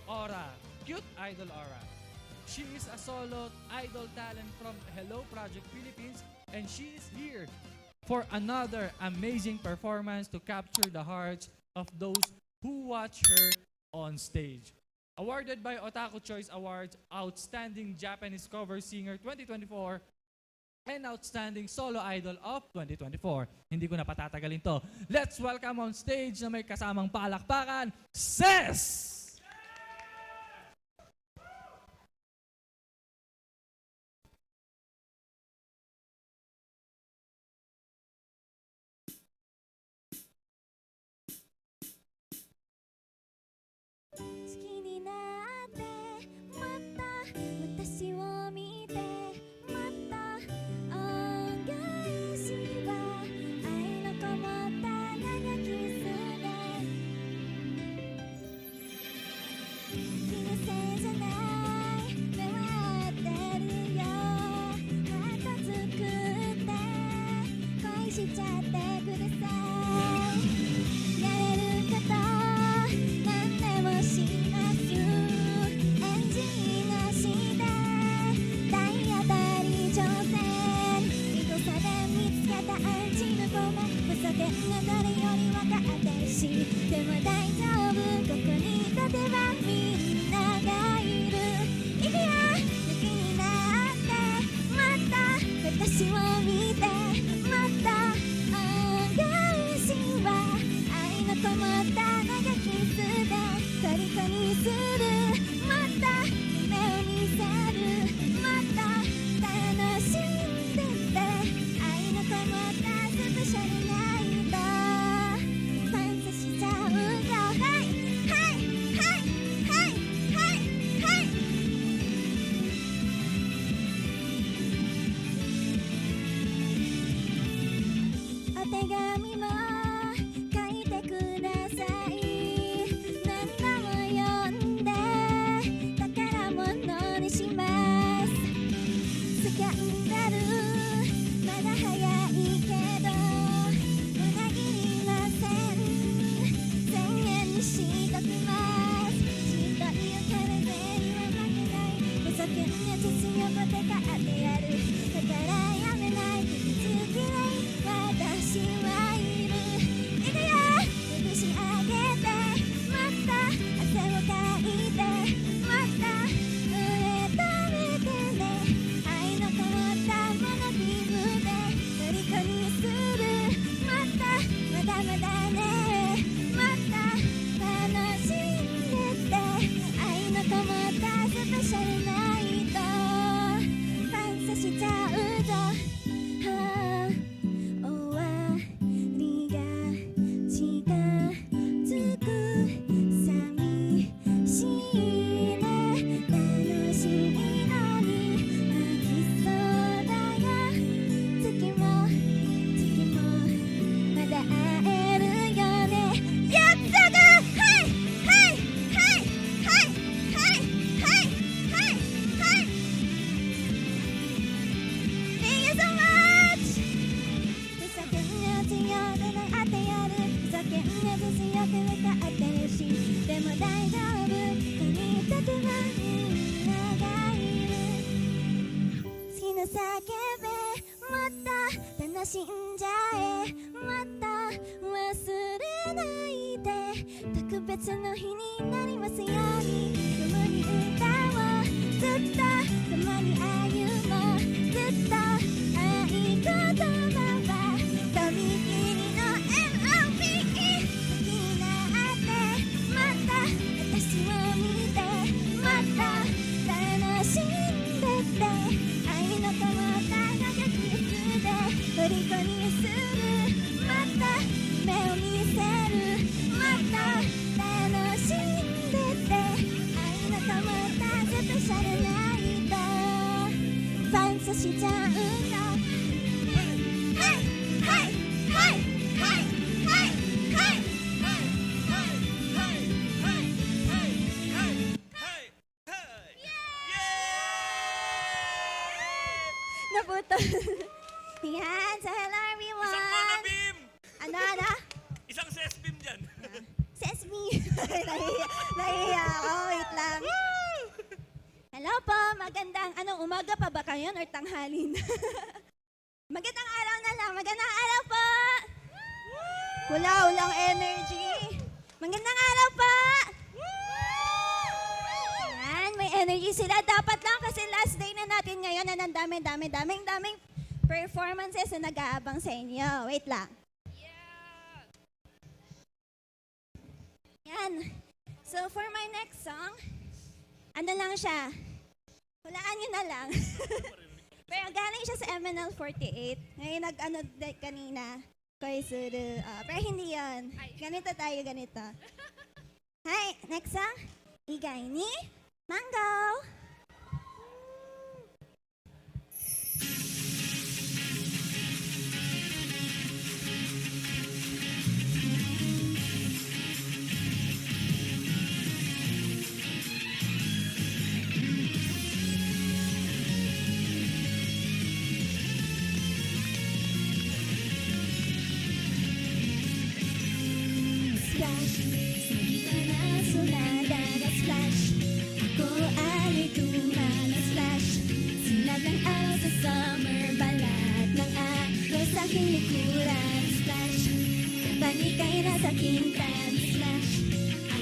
Aura, Cute Idol Aura. She is a solo idol talent from Hello Project Philippines, and she is here for another amazing performance to capture the hearts of those who watch her on stage. Awarded by Otaku Choice Awards, Outstanding Japanese Cover Singer 2024, and Outstanding Solo Idol of 2024. Hindi ko na patatagalin to. Let's welcome on stage na may kasamang palakpakan, Ses! Naputol. Yan. So, hello Isang mga everyone. beam! Ano? Isang ses beam dyan. Sesame. Nahiya ako, wait lang. Hello po, magandang, umaga pa ba kayo or tanghalin? Magandang araw na lang, magandang araw po. Wala energy. Magandang araw po. Yan, may energy sila. Dapat lang kasi last day na natin ngayon na daming performances na nag-aabang sa inyo. Wait lang. Yan. So for my next song, ano lang siya? Hulaan nyo na lang. Pero galing siya sa MNL48. Ngayon kanina. Koizuru. Pero hindi yun. Ganito tayo, ganito. Hi, next song. Igai ni Mango. Splash, sa gitna ng sulada na splash. Ako ay splash. Sinag ng araw sa summer, balat ng araw sa aking likuran. Splash, kapanikay na sa aking tan. Splash,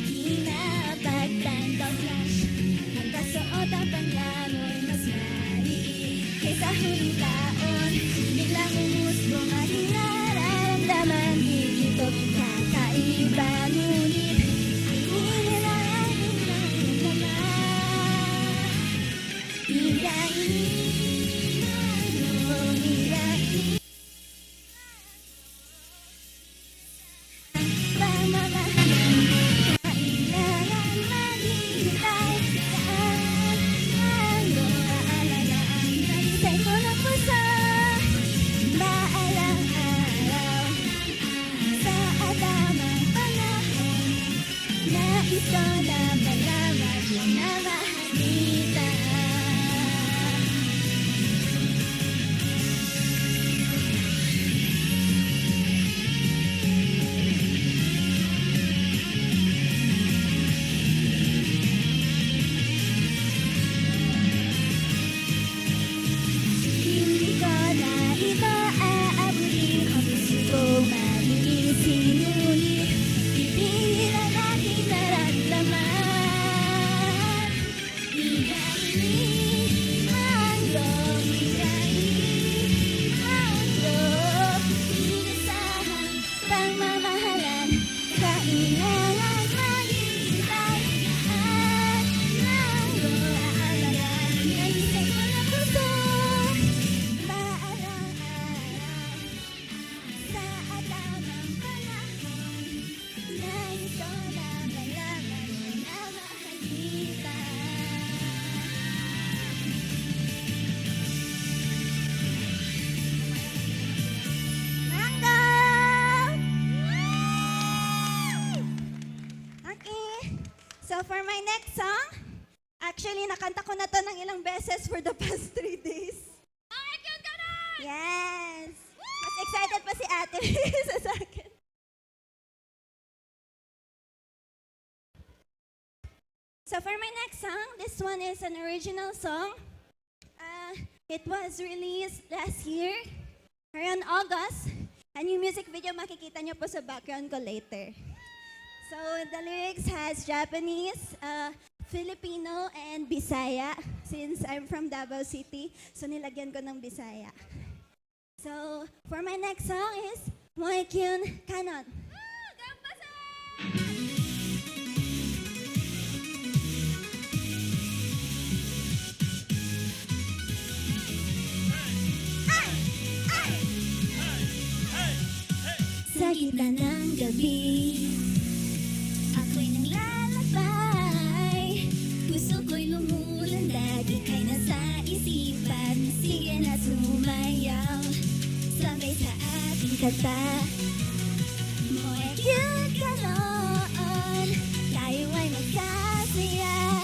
aking napagtandaw. Splash, ang kasuot ang panglangoy mas maliit kaysa huling taon. Biglang umusbong aking nararamdaman. Dito kakaiba, ngunit hindi lang ang nararamdaman. Ito na malaman mo na mahalita. Hindi ko na iba aabutin ang gusto ko malisin. Ngunit pipili lang aking nararamdaman. Igai Mango, inasahan pagmamahalan. Kailangan maghintay at Mango aalagaan. Nalisay ko ng puso baarang-araw sa tamang panahon. Na ito na malaman mo na mahal kita. Mango! Okay. So for my next song, actually nakanta ko na to ng ilang beses for the past 3 days. Yes! Mas excited pa si Ate sa akin. So for my next song, this one is an original song. It was released last year, around August. And yung music video makikita nyo po sa background ko later. So the lyrics has Japanese, Filipino, and Bisaya. Since I'm from Davao City, so nilagyan ko ng Bisaya. So for my next song is Moekyun Kanon. Sa gitna ng gabi, ako'y naglalakbay. Puso ko'y lumulandag, ika'y nasa isipan. Sige na sumayaw, sabay sa ating kanta. Moekyun Kanon, tayo ay magsasaya.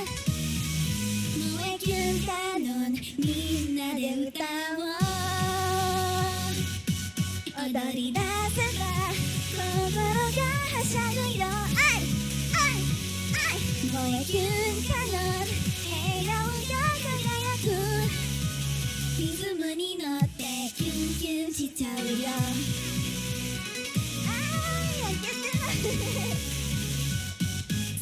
Moekyun Kanon, minna de utawa. Odori dasera, 心がはしゃぐよ。燃えキュンかな笑顔が輝くリズムに乗ってキュンキュンしちゃうよ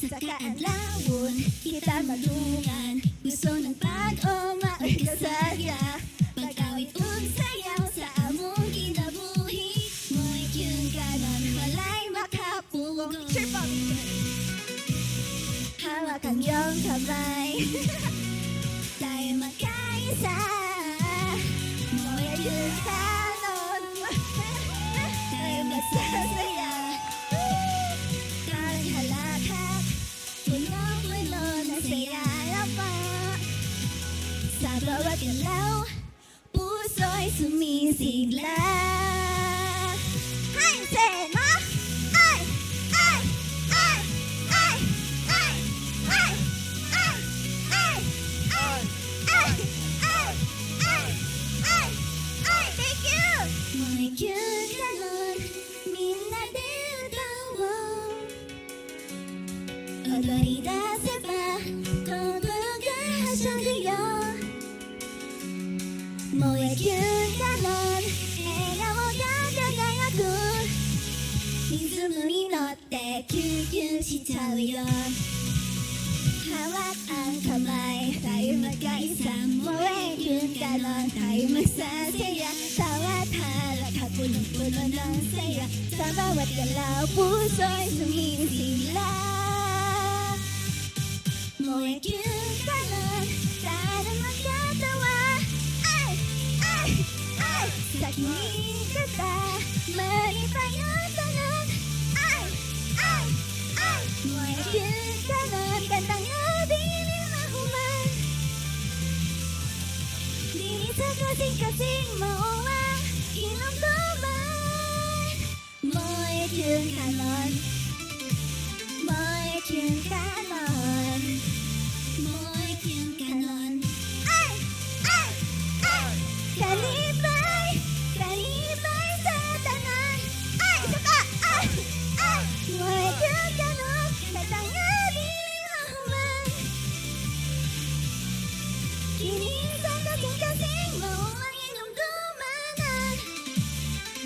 Saka ang lawon, kita malungan Gusto ng pag-oma or kasaya Pag-awit ug sayaw sa among kinabuhi Mo'y kyun ka nun, walay makapugong Picture pa, hawak ang iyong kamay Tayo magkaisa Mo'y kyun ka nun Tayo magsasaya Parang halakhak Puno-puno na saya na pa Sa bawat galaw Puso'y sumisigla Hay! Sema! Ay! Ay! Ay! Ay! Ay! Ay! Ay! Ay! Ay! Ay! Ay! Ay! Ay! Ay! Thank you! Mo'y cute ka nun Minna de utawa 踊り出せば心がはしゃぐよ燃えキュンだろん笑顔が輝くリズムに乗ってキュンキュンしちゃうよ Hawak ang kamay tayo magkaisa Mo'y kyun ka nun tayo magsasaya Tawat halak punong-puno ng saya Sa bawat galaw puso'y sumisigla Mo'y kyun ka nun Sana magkatawa Ay! Ay! Ay! Sa kinig kita Malipay ang tanong Ay! Ay! Ay! Mo'y kyun ka nun Kantang nabili mahuman Dili sa kasing-kasing mauwang Kinamduman Mo'y kyun ka nun Mo'y kyun ka nun Mo'y kyun ka nun Ay! Ay! Ay! Kalibay! Kalibay sa tanan Ay! Saka! Ay! Ay! Mo'y kyun ka nun Kantang nabili mahuman Kinig sa kasing-kasing mauwang inumdumanan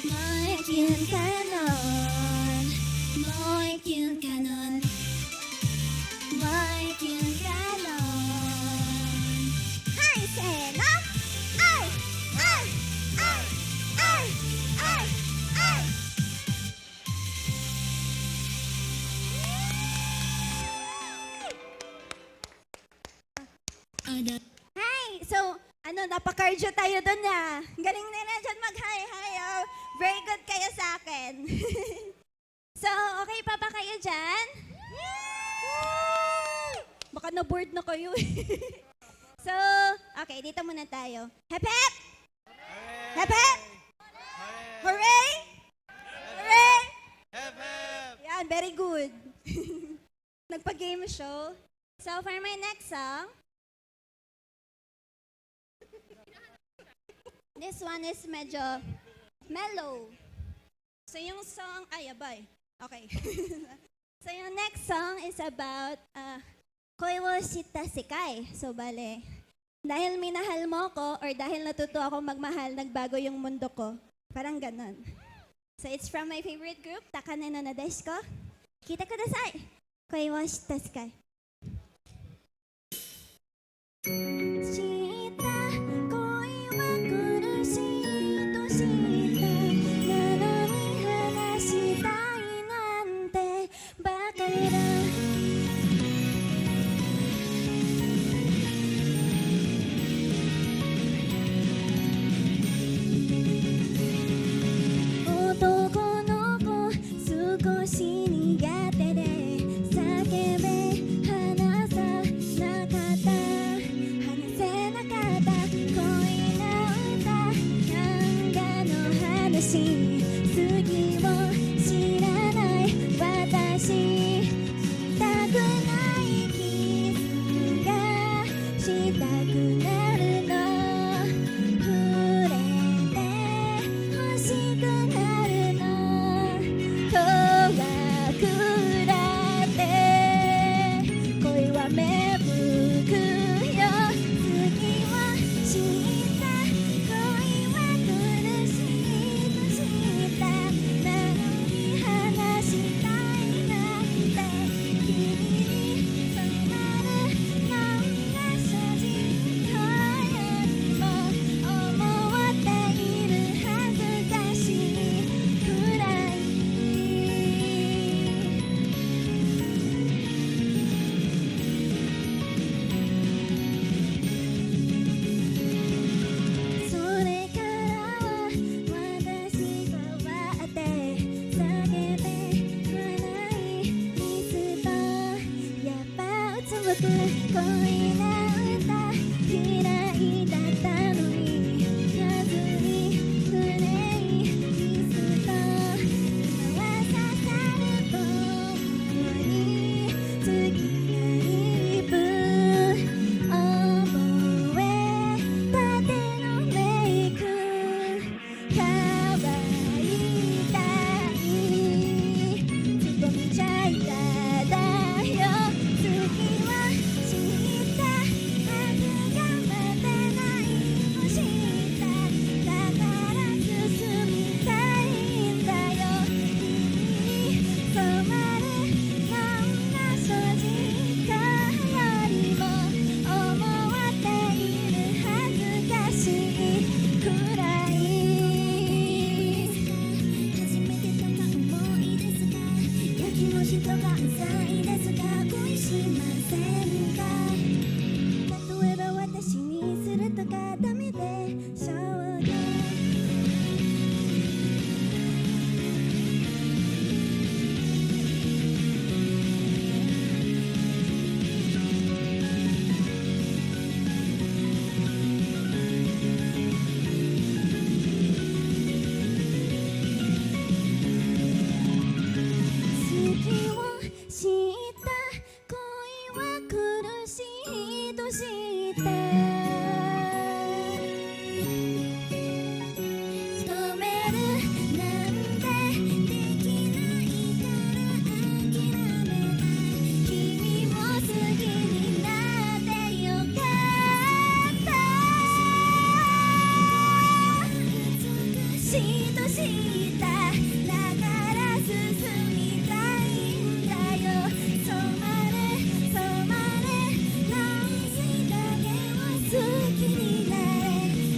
Mo'y kyun ka nun Mo'y kyun ka nun Mo'y kyun ka nun Hay! Sena! Ay! Ay! Ay! Ay! Ay! Ay! Hi! So, napaka-cardio tayo doon na. Galing na dyan mag-hi-hi. Oh. Very good kayo sa akin. So, okay pa ba kayo dyan? Baka na-bored na kayo. So, okay, dito muna tayo. Hep hep! Hep hep! Hooray! Hooray! Hep, hep! Yan, very good. Nagpa-game show. So, for my next song, this one is medyo mellow. So, yung song, ay, abay. Okay. So, yung next song is about Koi wo shita sekai. So, bale, dahil minahal mo ko or dahil natuto ako magmahal, nagbago yung mundo ko. Parang ganon. So, it's from my favorite group, Takane no Nadeshiko. Kita kudasai. Koi wo shita sekai. した恋は苦しいとしたなのに話したいなんてバカだ男の子少し苦手で叫べた止めるなんてできないから諦めた君も好きになってよかったしとしただから進みたいんだよ染まれ染まれ何時だけは好きになれ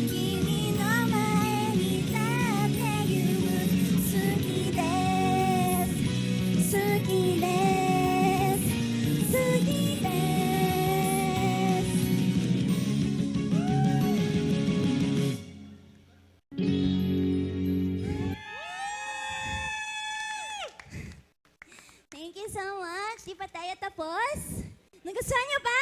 君の前に立ってゆく好きです好きです好きです Thank you so much. Di pa tayo tapos? Nagustuhan niyo ba?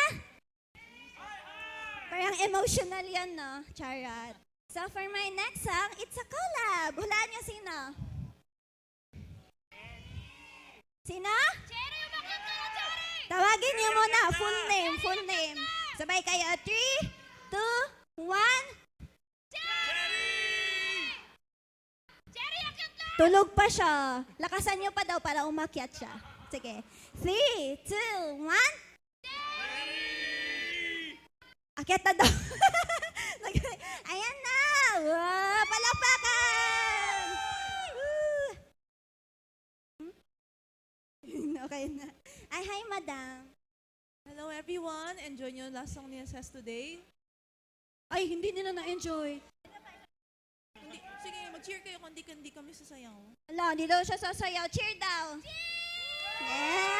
Parang emotional yan, no? Charot. So for my next song, it's a collab. Hulaan niyo sino? Sino? Tawagin niyo muna. Full name, full name. Sabay kayo. 3, 2, 1. Tulog pa siya. Lakasan niyo pa daw para umakyat siya. Sige. 3, 2, 1. Akyat na daw. Ayan na. Wow, palakpakan. Woo. Okay na. Ay, hi, madam. Hello everyone! Enjoy nyo yung last song ni SS today? Ay, hindi nila na-enjoy. Hindi, sige, mag-cheer kayo kung hindi kami sasayaw. Ala, hindi daw siya sasayaw. Cheer daw. Yeah!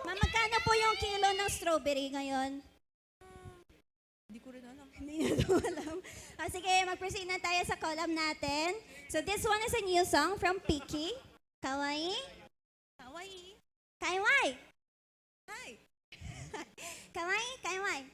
Ma'am, magkano po yung kilo ng strawberry ngayon? Hindi ko rin alam. Hindi niya daw alam. Sige, mag-proceed na tayo sa column natin. So this one is a new song from Piki. Kawaii? Kawaii! Kaiwai! Hi! Kawaii, kaiwai.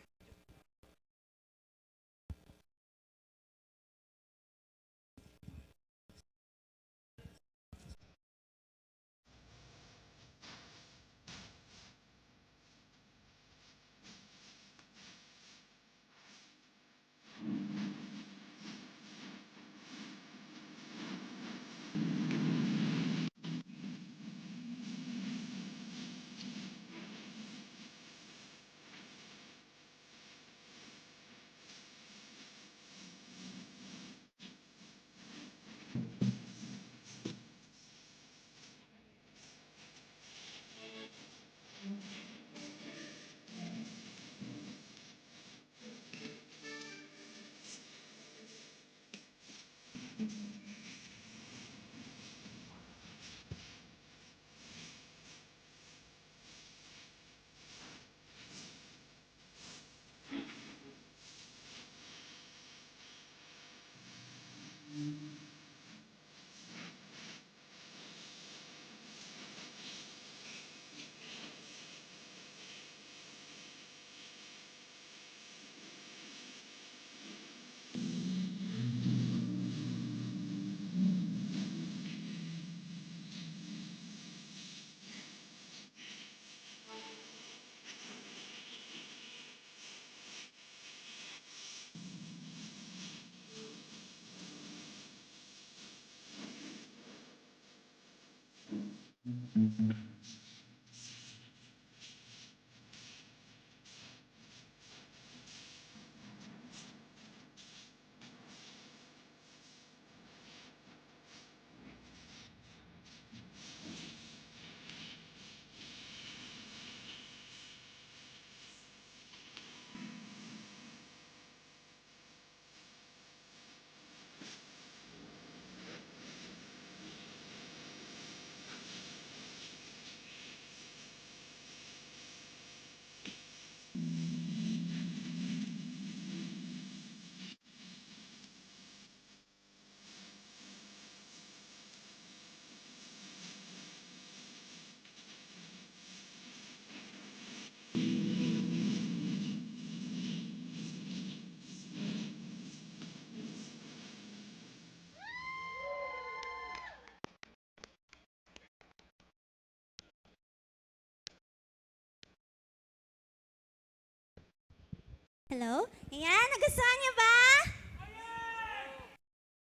Hello? Ayan, nagustuhan niyo ba?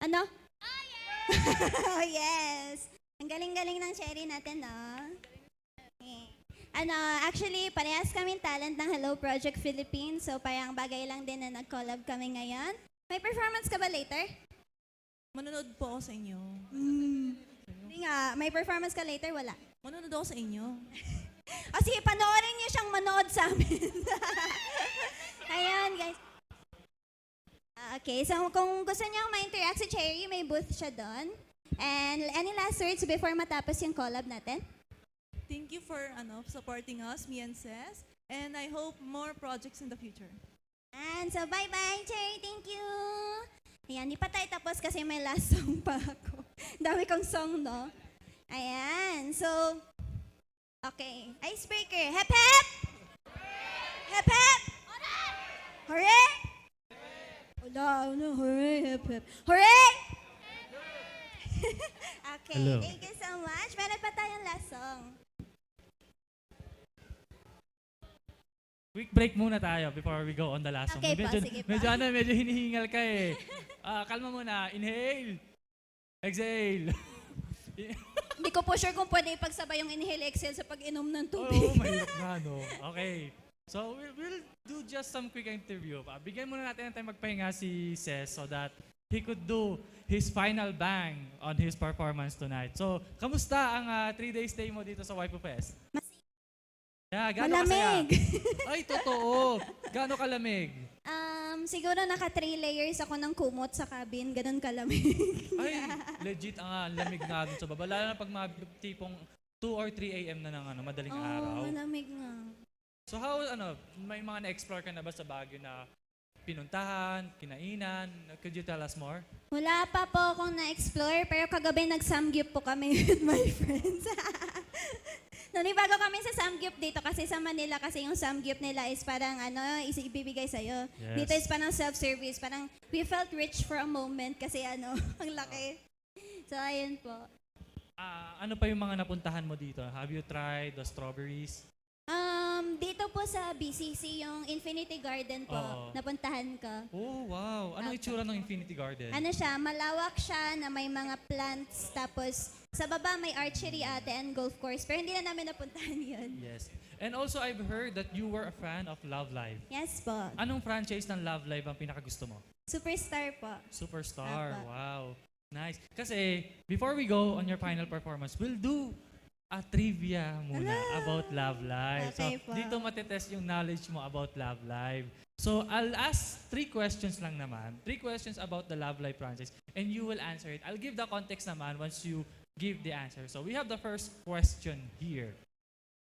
Ano? Oh, yes. Ang galing-galing ng Cherry natin, no? Okay. Actually, parehas kaming talent ng Hello Project Philippines. So, parang bagay lang din na nag-collab kami ngayon. May performance ka ba later? Manonood po ako sa inyo. Hindi nga. May performance ka later? Wala. Manonood ako sa inyo. O sige, panoorin niyo siyang manood sa amin. Ayun, guys. Okay, so kung gusto niyo ma-interact si Cherry, may booth siya doon. And any last words before matapos yung collab natin? Thank you for supporting us, me and Ses. And I hope more projects in the future. And so bye-bye, Cherry. Thank you. Ayan, di pa tayo tapos kasi may last song pa ako. Dami kong song, no? Ayan, so... Okay, icebreaker. Hep, hep! Hep, hep! Hooray! Wala, hooray, hep, hep. Hooray! Okay, Hello. thank you so much. Meron pa tayong last song. Quick break muna tayo before we go on the last song. Okay po, medyo, sige po. medyo hinihingal ka eh. Kalma muna. Inhale. Exhale. Hindi ko po sure kung pwede ipagsabay yung inhale exhale sa pag-inom ng Oh, tubig. mahirap nga, no? Okay. So, we'll do just some quick interview. Bigyan muna natin ng time magpahinga si Ses so that he could do his final bang on his performance tonight. So, kamusta ang 3-day stay mo dito sa Waifu Fest? Yeah, gaano kasaya? Malamig. Ay, totoo. Gaano kalamig? Siguro naka 3 layers ako ng kumot sa cabin, ganun kalamig. Ay, legit ang lamig nga dun sa baba. Lalo na pag mga tipong 2 or 3 a.m. na ng madaling araw. Malamig nga. So how, may mga na-explore ka na ba sa Baguio na pinuntahan, kinainan? Could you tell us more? Wala pa po akong na-explore, pero kagabi nag-samgyup po kami with my friends. Nanibago kami sa samgyup dito kasi sa Manila kasi yung samgyup nila is parang ibibigay sa'yo. Yes. Dito is parang self-service. Parang we felt rich for a moment kasi ang laki. So, ayun po. Ano pa yung mga napuntahan mo dito? Have you tried the strawberries? Dito po sa BCC, yung Infinity Garden po, Oo. napuntahan ko. Oh, wow. Ano itsura ng Infinity Garden? Ano siya, malawak siya na may mga plants, tapos sa baba may archery ate and golf course, pero hindi na namin napuntahan yun. Yes. And also, I've heard that you were a fan of Love Live. Yes po. Anong franchise ng Love Live ang pinakagusto mo? Superstar po. Superstar. Apa. Wow. Nice. Kasi, before we go on your final performance, we'll do a trivia muna about Love Live. Okay So, po. dito matitest yung knowledge mo about Love Live. So, I'll ask 3 questions lang naman. 3 questions about the Love Live franchise. And you will answer it. I'll give the context naman once you give the answer. So, we have the first question here.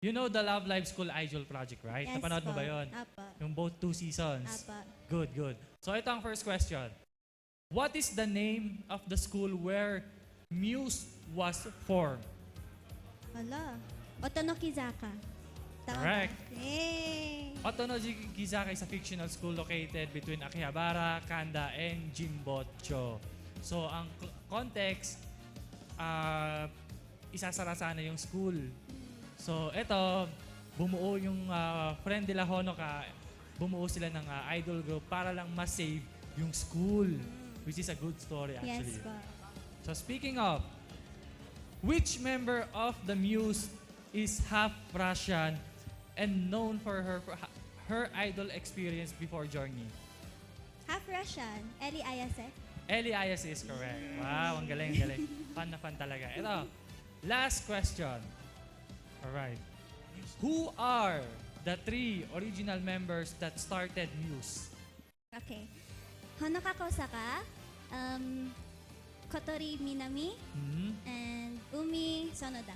You know the Love Live School Idol Project, right? Yes Napanood mo po. ba yun? Apa. Yung both 2 seasons. Apa. Good, good. So ito ang first question. What is the name of the school where Muse was formed? Hala. Otonokizaka. Tama ba? Correct. Yay! Otonokizaka is a fictional school located between Akihabara, Kanda, and Jinbotcho. So ang context, isasara sana yung school. So ito, bumuo yung Friend de la Honoka, bumuo sila ng idol group para lang ma-save yung school. Which is a good story actually. Yes po. So speaking of, which member of the Muse is half Russian and known for her idol experience before joining? Half Russian. Eli Ayase. Eli Ayase is correct. Wow, ang galing, ang galing. Fun na fun talaga. Ito, last question. Alright. Who are the 3 original members that started Muse? Okay. Honoka Kosaka, Kotori Minami, Hmm? and Umi Sonoda.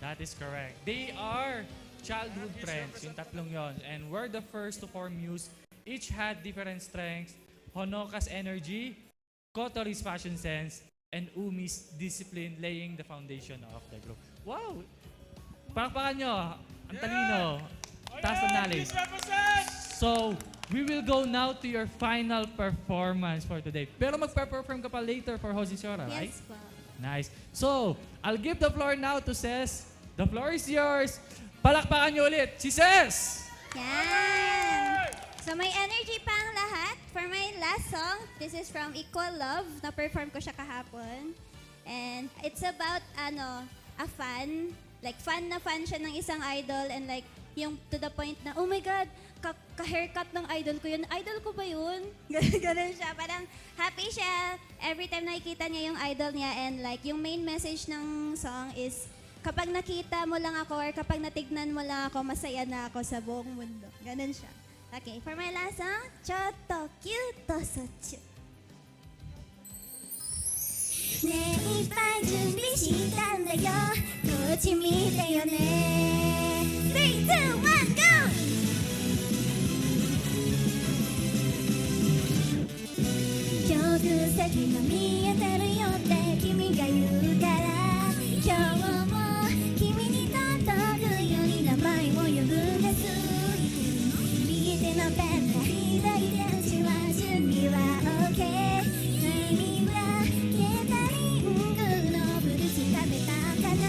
That is correct. They are childhood friends, yung tatlong yon, and were the first to form Muse. Each had different strengths. Honoka's energy, Kotori's fashion sense, and Umi's discipline laying the foundation of the group. Wow! Palakpakan nyo. Ang talino. Taas ng knowledge. So, we will go now to your final performance for today. Pero magpe-perform ka pa later for Hosishora, right? Yes po. Nice. So, I'll give the floor now to Ses. The floor is yours. Palakpakan niyo ulit si Ses! Yan! So, So may energy pa ang lahat. For my last song, this is from Equal Love. Na-perform ko siya kahapon. And it's about, a fan. Like, fan na fan siya ng isang idol. And like, yung to the point na, oh my God, ka-haircut ng idol ko yun. Idol ko ba yun? Ganun siya. Parang happy siya every time nakikita niya yung idol niya. And like, yung main message ng song is, kapag nakita mo lang ako or kapag natignan mo lang ako, masaya na ako sa buong mundo. Ganun siya. Okay, for my last song, ちょっとキュッとそっちゅねえいっぱい準備したんだよこっち見てよね3、2、1、GO! 曲先が見えてるよって君が言うから今日も君に届くように名前を呼ぶんです右手のペンで左手打ちは準備は OK 何はケータリングのフルーツ食べたかな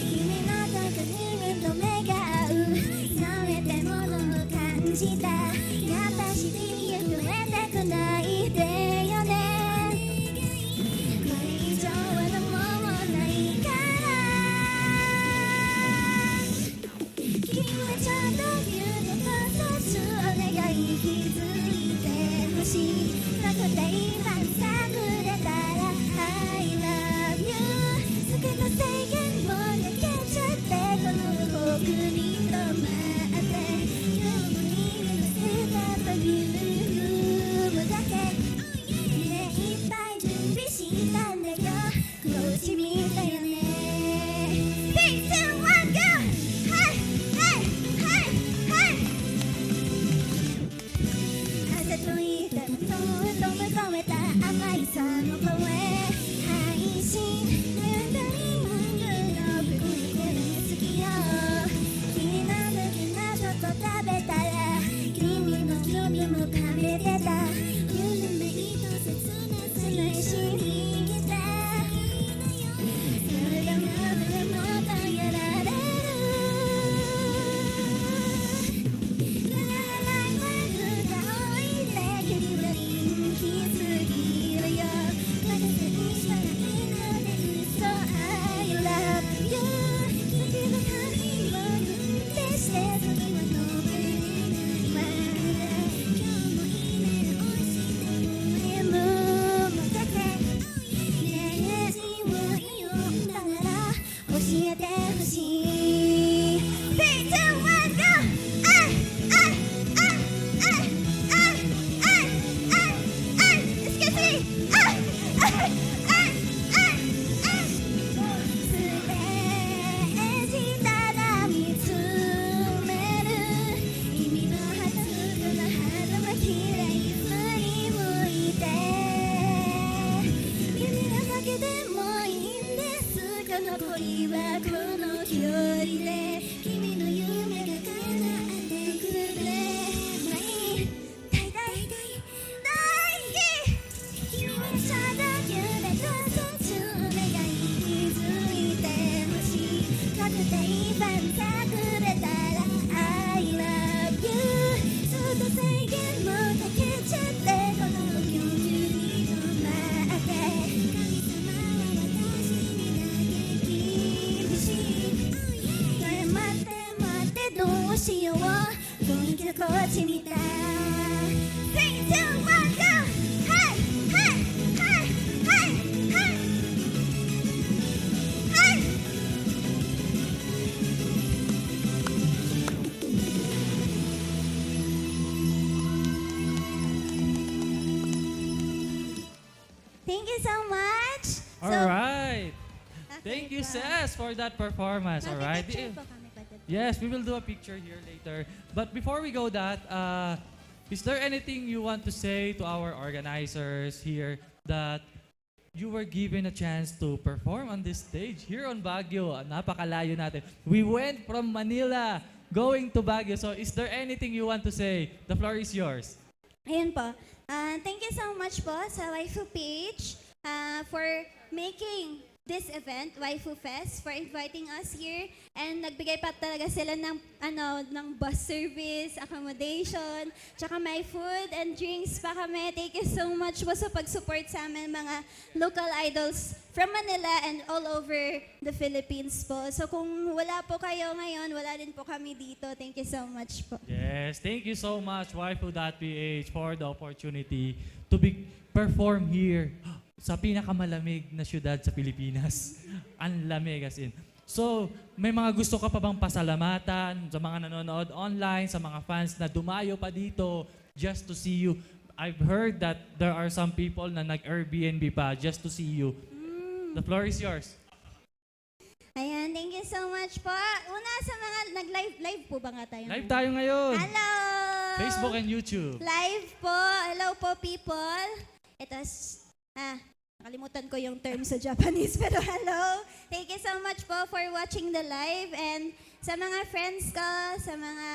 君のとこに目と目が合う冷めてものを感じた私に揺れたくないでよねこれ以上はどうもないから君はちゃんと言うお願い気づいてほしいなくて今さくれたら I love you すぐの制限を抜けちゃってこの僕に止まって今日もいるのせたというだけねいっぱい準備したんだよこっち見たよね 3、2、1、GO! はいはいはいはい風吹いたことを止めた甘いさの声配信なんだにマングの服にこれ好きよ気になるけなちょっと食べたら君の君も食べてた緩めいと切なさないしに来たそれがまだもっとやられる教えてほしい 3、2、1、GO! Excuse me! ステージただ見つめる君の初服の肌は綺麗振り向いて君のだけでもいいんですこの恋はこの距離で君の夢が叶ってくれない大好き君はちゃんと夢とそっちお願い気づいてほしいかくて今隠れたら I love you そっと制限もかけちゃってこの曲に止まって神様は私にだけ厳しい待ってどうしよう雰囲気のこっち見た 3、2、1、GO! はいはいはいはいはいはい Thank you so much. All right. Okay Thank you, po. Ses, for that performance. All right. Magpipicture po kami pa dito. Yes, we will do a picture here later. But before we go that, is there anything you want to say to our organizers here that you were given a chance to perform on this stage here on Baguio? Napakalayo natin. We went from Manila going to Baguio. So is there anything you want to say? The floor is yours. Ayun po. Thank you so much po sa Waifu page for making this event, Waifu Fest, for inviting us here. And nagbigay pa talaga sila ng bus service, accommodation, tsaka may food and drinks pa kami. Thank you so much po sa pag-support sa amin, mga local idols from Manila and all over the Philippines po. So kung wala po kayo ngayon, wala din po kami dito. Thank you so much po. Yes, thank you so much, Waifu.ph, for the opportunity to perform here sa pinakamalamig na syudad sa Pilipinas. Ang lamig as in. So, may mga gusto ka pa bang pasalamatan sa mga nanonood online, sa mga fans na dumayo pa dito just to see you? I've heard that there are some people na nag-Airbnb pa just to see you. The floor is yours. Ayan, thank you so much po. Una sa mga nag-live po ba nga tayo? Live tayo ngayon. Hello! Facebook and YouTube. Live po. Hello po, people. Ito, nakalimutan ko yung term sa Japanese, pero hello. Thank you so much po for watching the live. And sa mga friends ko, sa mga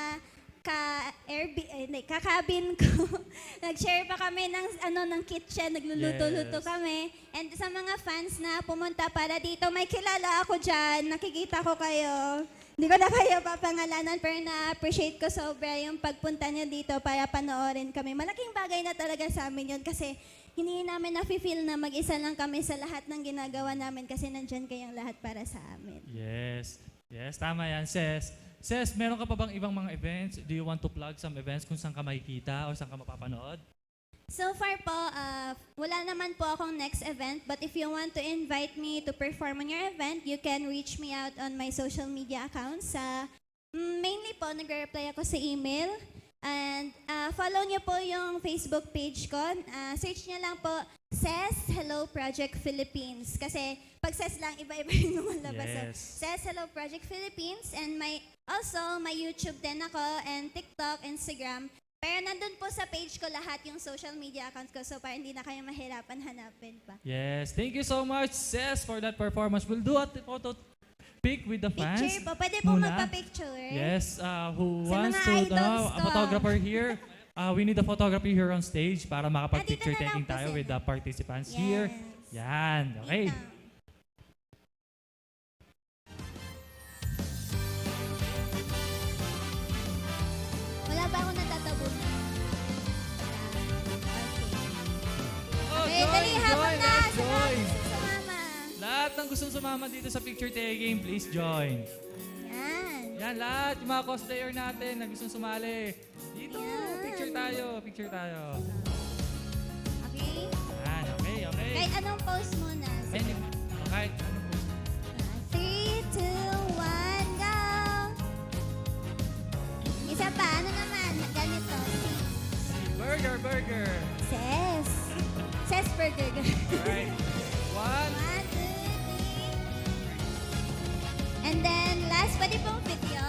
kakabin ko, nag-share pa kami ng kitchen, nagluluto-luto Yes. kami. And sa mga fans na pumunta para dito, may kilala ako dyan, nakikita ko kayo. Hindi ko na kayo papangalanan, pero na-appreciate ko sobra yung pagpunta niyo dito para panoorin kami. Malaking bagay na talaga sa amin yun kasi hindi namin nafe-feel na mag-isa lang kami sa lahat ng ginagawa namin kasi nandyan kayong lahat para sa amin. Yes. Yes, tama yan, Ses. Ses, meron ka pa bang ibang mga events? Do you want to plug some events kung saan ka makikita o saan ka mapapanood? So far po, wala naman po akong next event, but if you want to invite me to perform on your event, you can reach me out on my social media accounts. Mainly po, nagre-reply ako sa email. And follow niyo po yung Facebook page ko. Search niyo lang po, SES Hello Project Philippines. Kasi pag SES lang, iba-iba yung lumalabas. Yes. So, SES Hello Project Philippines. And also, may YouTube din ako, and TikTok, Instagram. Pero nandun po sa page ko lahat yung social media accounts ko, so para hindi na kayo mahirapan hanapin pa. Yes, thank you so much, Ses, for that performance. We'll do a photo pic with the fans. Picture po, pwede po muna. magpa-picture. Yes, who Sa wants mga to idols a ko. photographer here? We need a photographer here on stage para makapag-picture Dito na lang taking po tayo sila. with the participants Yes. here. Yan, okay. Dito. Wala ba ako natatabunan? Oh, Okay, dali, habang na. let's Sa mga join. gusto sumama. Lahat ng gustong sumama dito sa picture taking, please join. Yan. Yan, lahat, yung mga cosplayer natin na gustong sumali. Dito, Yan. picture tayo, picture tayo. Okay? Yan, okay, okay. Kahit anong pose muna. Any, kahit ano po. 3, 2, 1, go! Isa pa, ano naman? Ganito. Burger, burger. Ses. Ses burger. Alright. 1, 1, 2, 3. And then, last, pwede pong video.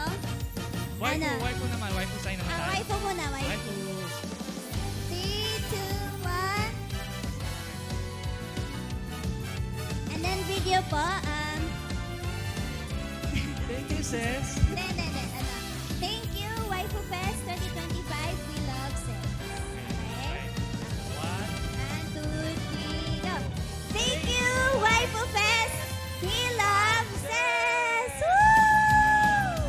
waifu, Ano? waifu naman, waifu sign naman tayo. Waifu muna, waifu. Waifu. 3, 2, 1. And then, video po. Thank you, sis. Hindi. Ano? Thank you, Waifu Fest 2025. We love Ses. Okay? 1, 1, 2, 3, go. Thank you, Waifu Fest. We love Ses. Woo!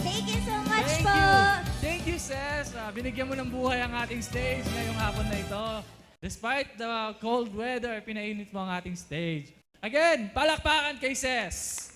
Thank you so much Thank po. you. Thank you, sis. Binigyan mo ng buhay ang ating stage ngayong hapon na ito. Despite the cold weather, pinainit mo ang ating stage. Again, palakpakan kay Ses.